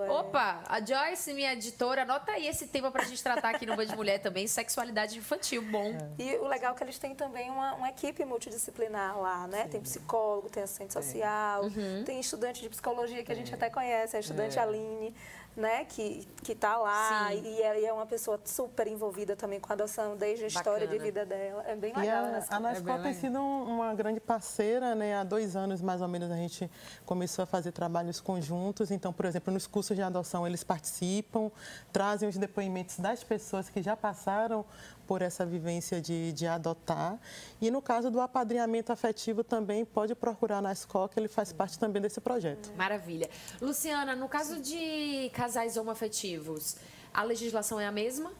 Opa, a Joyce, minha editora, anota aí esse tema para a gente tratar aqui no Band Mulher também, sexualidade infantil, bom. E o legal é que eles têm também uma equipe multidisciplinar lá, né? Sim. Tem psicólogo, tem assistente social, tem estudante de psicologia que a gente até conhece, a estudante Aline, né, que tá lá e é uma pessoa super envolvida também com a adoção, desde a história de vida dela. É bem legal. A Nascor tem sido uma grande parceira, né? Há 2 anos, mais ou menos, a gente começou a fazer trabalhos conjuntos. Então, por exemplo, nos cursos de adoção, eles participam, trazem os depoimentos das pessoas que já passaram por essa vivência de adotar. E no caso do apadrinhamento afetivo também, pode procurar na Nascor, que ele faz parte também desse projeto. Maravilha. Luciana, no caso de casais homoafetivos, a legislação é a mesma?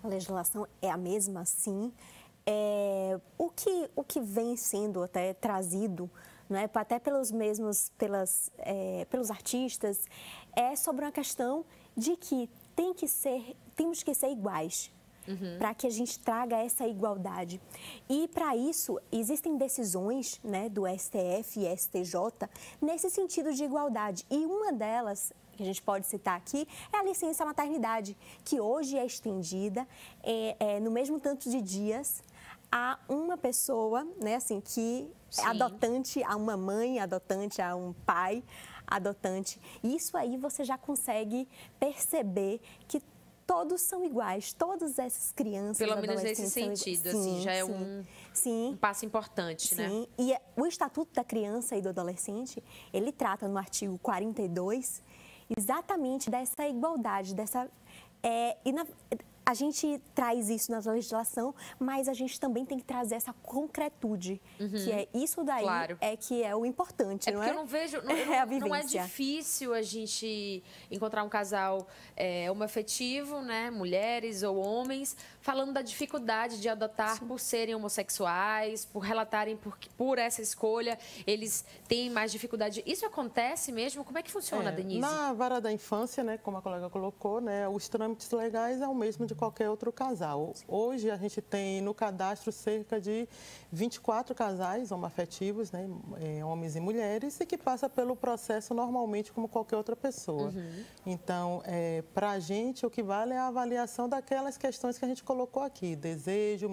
A legislação é a mesma, sim. O que vem sendo até trazido, né, até pelos artistas, é sobre uma questão de que temos que ser iguais. Para que a gente traga essa igualdade. E, para isso, existem decisões, né, do STF e STJ nesse sentido de igualdade. E uma delas, que a gente pode citar aqui, é a licença maternidade, que hoje é estendida no mesmo tanto de dias a uma pessoa, né, assim, que é adotante, a uma mãe adotante, a um pai adotante. Isso aí você já consegue perceber que todos são iguais, todas essas crianças, pelo menos nesse sentido, assim, já é um passo importante, né? Sim, e o Estatuto da Criança e do Adolescente, ele trata no artigo 42 exatamente dessa igualdade, a gente traz isso na legislação, mas a gente também tem que trazer essa concretude, que é isso daí que é o importante, não é? Porque eu não vejo, não é difícil a gente encontrar um casal homoafetivo, né, mulheres ou homens, falando da dificuldade de adotar por serem homossexuais, por relatarem por essa escolha, eles têm mais dificuldade. Isso acontece mesmo? Como é que funciona, Denise? Na vara da infância, né, como a colega colocou, né, os trâmites legais é o mesmo de qualquer outro casal. Hoje a gente tem no cadastro cerca de 24 casais homoafetivos, né, homens e mulheres, e que passa pelo processo normalmente como qualquer outra pessoa. Então, para a gente, o que vale é a avaliação daquelas questões que a gente colocou aqui, desejo,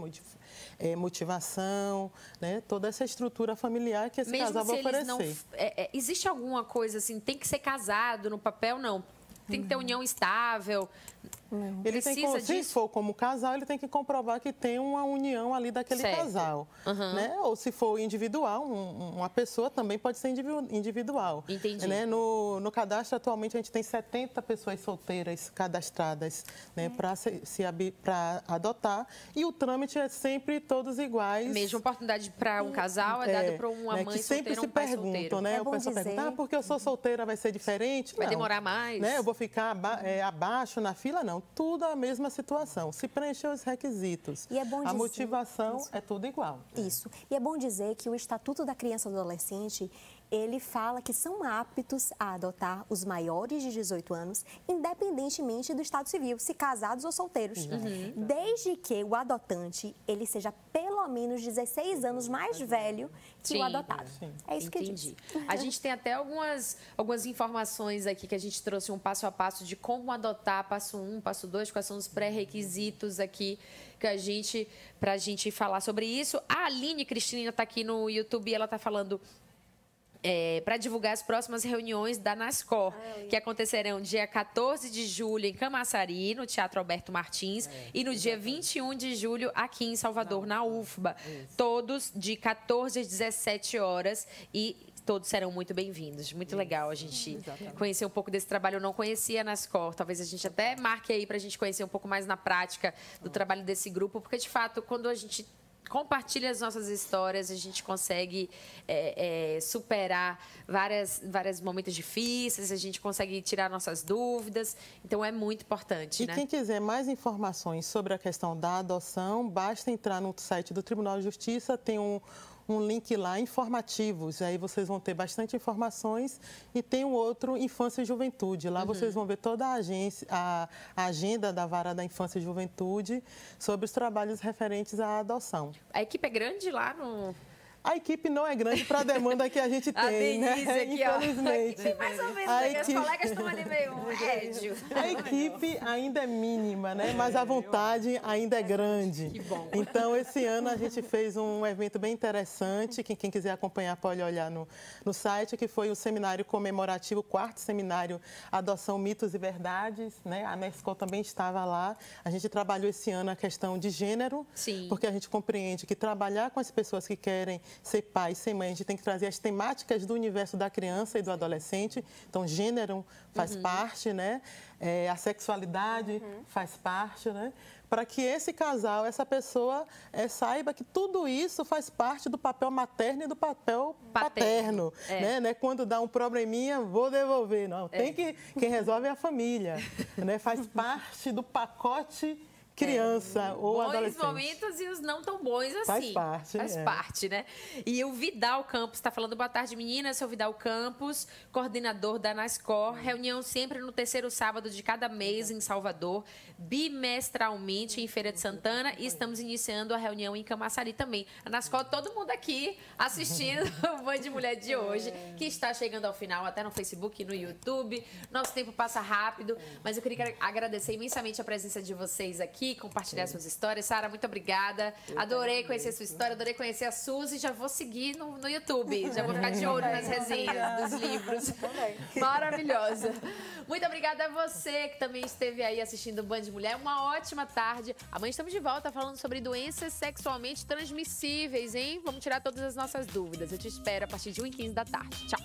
motivação, né, toda essa estrutura familiar que esse casal vai oferecer. Existe alguma coisa assim, tem que ser casado no papel? Não. Tem que ter união estável. Ele tem que, se for como casal, ele tem que comprovar que tem uma união ali daquele casal. Né? Ou se for individual, uma pessoa também pode ser individual. Entendi. Né? No cadastro, atualmente, a gente tem 70 pessoas solteiras cadastradas, né, para adotar. E o trâmite é sempre todos iguais. Mesma oportunidade para um casal é dada para uma mãe solteira ou um pai solteiro. Né? O pessoal pergunta, porque eu sou solteira vai ser diferente? Vai demorar mais? Né? Eu vou ficar abaixo na fila? Não. Tudo a mesma situação. Se preencher os requisitos, e é bom dizer, a motivação é tudo igual. Isso. E é bom dizer que o Estatuto da Criança e do Adolescente, ele fala que são aptos a adotar os maiores de 18 anos, independentemente do estado civil, se casados ou solteiros. Desde que o adotante, ele seja pelo menos 16 anos mais velho que o adotado. É isso que diz. A gente tem até algumas informações aqui que a gente trouxe um passo a passo de como adotar, passo 1, passo 2, quais são os pré-requisitos aqui que pra gente falar sobre isso. A Aline Cristina está aqui no YouTube e ela está falando para divulgar as próximas reuniões da Nascor, que acontecerão dia 14 de julho em Camaçari, no Teatro Alberto Martins, e no dia 21 de julho aqui em Salvador, na UFBA. Todos de 14 às 17 horas e todos serão muito bem-vindos. Muito legal a gente conhecer um pouco desse trabalho. Eu não conhecia a Nascor. Talvez a gente até marque aí para a gente conhecer um pouco mais na prática do trabalho desse grupo, porque, de fato, quando a gente compartilha as nossas histórias, a gente consegue superar vários momentos difíceis, a gente consegue tirar nossas dúvidas, então é muito importante. E quem quiser mais informações sobre a questão da adoção, basta entrar no site do Tribunal de Justiça, tem um um link lá, informativos. Aí vocês vão ter bastante informações e tem um outro, Infância e Juventude. Lá vocês vão ver toda a agenda da Vara da Infância e Juventude sobre os trabalhos referentes à adoção. A equipe é grande lá no... A equipe não é grande para a demanda que a gente tem, né? Aqui, infelizmente. Ó, mais ou menos, as colegas estão ali meio médio. A equipe ainda é mínima, né? Mas a vontade ainda é grande. Que bom. Então, esse ano a gente fez um evento bem interessante, que quem quiser acompanhar pode olhar no site, que foi o seminário comemorativo, o 4º seminário Adoção, Mitos e Verdades, né? A Nescol também estava lá. A gente trabalhou esse ano a questão de gênero, porque a gente compreende que trabalhar com as pessoas que querem ser pai, ser mãe, a gente tem que trazer as temáticas do universo da criança e do adolescente. Então, gênero faz parte, né? A sexualidade faz parte, né? Para que esse casal, essa pessoa saiba que tudo isso faz parte do papel materno e do papel paterno. Né? Quando dá um probleminha, vou devolver. Não, quem resolve é a família. Né? Faz parte do pacote criança ou adolescente. Bons momentos e os não tão bons assim. Faz parte. Faz parte, né? E o Vidal Campos está falando, boa tarde, meninas. Sou o Vidal Campos, coordenador da Nascor. Reunião sempre no 3º sábado de cada mês em Salvador, bimestralmente em Feira de Santana. E estamos iniciando a reunião em Camaçari também. A Nascor, todo mundo aqui assistindo o Band Mulher de hoje, que está chegando ao final, até no Facebook e no YouTube. Nosso tempo passa rápido, mas eu queria agradecer imensamente a presença de vocês aqui, compartilhar suas histórias. Sara, muito obrigada. Adorei conhecer sua história, adorei conhecer a Suzy. Já vou seguir no YouTube. Já vou ficar de olho nas resenhas dos livros. Maravilhosa. Muito obrigada a você que também esteve aí assistindo o Band Mulher. Uma ótima tarde. Amanhã estamos de volta falando sobre doenças sexualmente transmissíveis, hein? Vamos tirar todas as nossas dúvidas. Eu te espero a partir de 1h15 da tarde. Tchau.